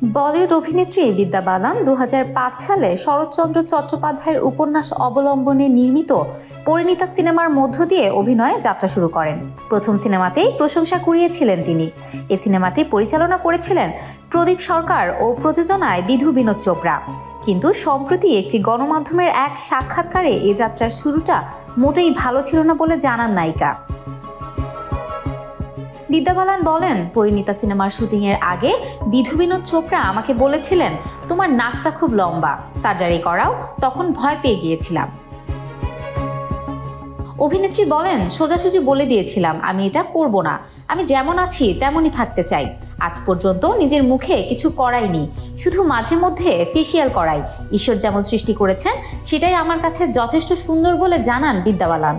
বলিউড অভিনেত্রী বিদ্যা বালান 2005 সালে শরৎচন্দ্র চট্টোপাধ্যায়ের উপন্যাস অবলম্বনে নির্মিত পরিণীতা সিনেমার মধ্য দিয়ে অভিনয়ে যাত্রা শুরু করেন। প্রথম সিনেমাতেই প্রশংসা কুড়িয়েছিলেন তিনি। এই সিনেমাটি পরিচালনা করেছিলেন প্রদীপ সরকার ও প্রযোজনায় বিধু বিনোদ চোপড়া। কিন্তু সম্প্রতি একটি গণমাধ্যমের এক সাক্ষাৎকারে এই যাত্রার শুরুটা মোটেই ভালো ছিল না বলে জানান নায়িকা। বিদ্যা বালান বলেন, পরিণীতা সিনেমার শুটিং এর আগে বিধু বিনোদ চোপড়া আমাকে বলেছিলেন, তোমার নাকটা খুব লম্বা, সার্জারি করাও। তখন ভয় পেয়ে গিয়েছিলাম। অভিনেত্রী বলেন, সোজাসুজি বলে দিয়েছিলাম আমি এটা করব না, আমি যেমন আছি তেমনই থাকতে চাই। আজ পর্যন্ত নিজের মুখে কিছু করাইনি, শুধু মাঝে মধ্যে ফেসিয়াল করাই। ঈশ্বর যেমন সৃষ্টি করেছেন সেটাই আমার কাছে যথেষ্ট সুন্দর বলে জানান বিদ্যা বালান।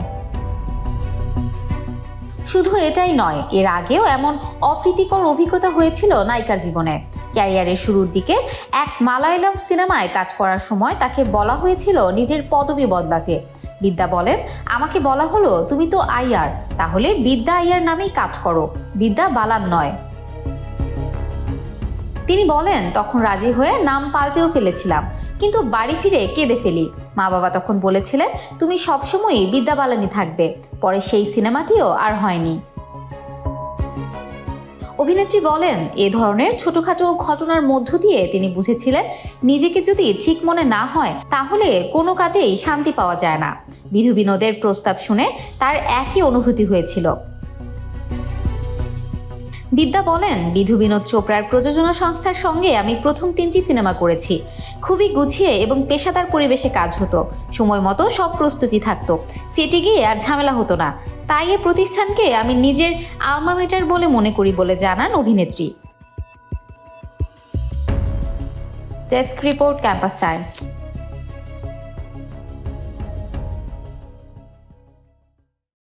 শুধু এটাই নয়, এর আগেও এমন অপ্রীতিকর অভিজ্ঞতা হয়েছিল নায়িকার জীবনে। ক্যারিয়ারের শুরুর দিকে এক মালায়ালাম সিনেমায় কাজ করার সময় তাকে বলা হয়েছিল নিজের পদবি বদলাতে। বিদ্যা বলেন, আমাকে বলা হলো তুমি তো আইয়ার, তাহলে বিদ্যা আইয়ার নামেই কাজ করো, বিদ্যা বালান নয়। তিনি বলেন, তখন রাজি হয়ে নাম পাল্টেও ফেলেছিলাম, কিন্তু বাড়ি ফিরে কেঁদে ফেলি। মা বাবা তখন বলেছিলেন তুমি সবসময়ই বিদ্যা বালানই থাকবে। পরে সেই সিনেমাটিও আর হয়নি। অভিনেত্রী বলেন, এ ধরনের ছোটখাটো ঘটনার মধ্য দিয়ে তিনি বুঝেছিলেন নিজেকে যদি ঠিক মনে না হয় তাহলে কোনো কাজেই শান্তি পাওয়া যায় না। বিধু বিনোদের প্রস্তাব শুনে তার একই অনুভূতি হয়েছিল। বিদ্যা বলেন, বিধু বিনোদ চোপড়ার প্রযোজনা সংস্থার সঙ্গে আমি প্রথম 3টি সিনেমা করেছি। খুবই গুছিয়ে এবং পেশাদার পরিবেশে কাজ হতো, সময় মতো সব প্রস্তুতি থাকতো, সেটে গিয়ে আর ঝামেলা হতো না। তাই এই প্রতিষ্ঠানকে আমি নিজের আলমা মেটার বলে মনে করি বলে জানান অভিনেত্রী। Desk report, campus Times.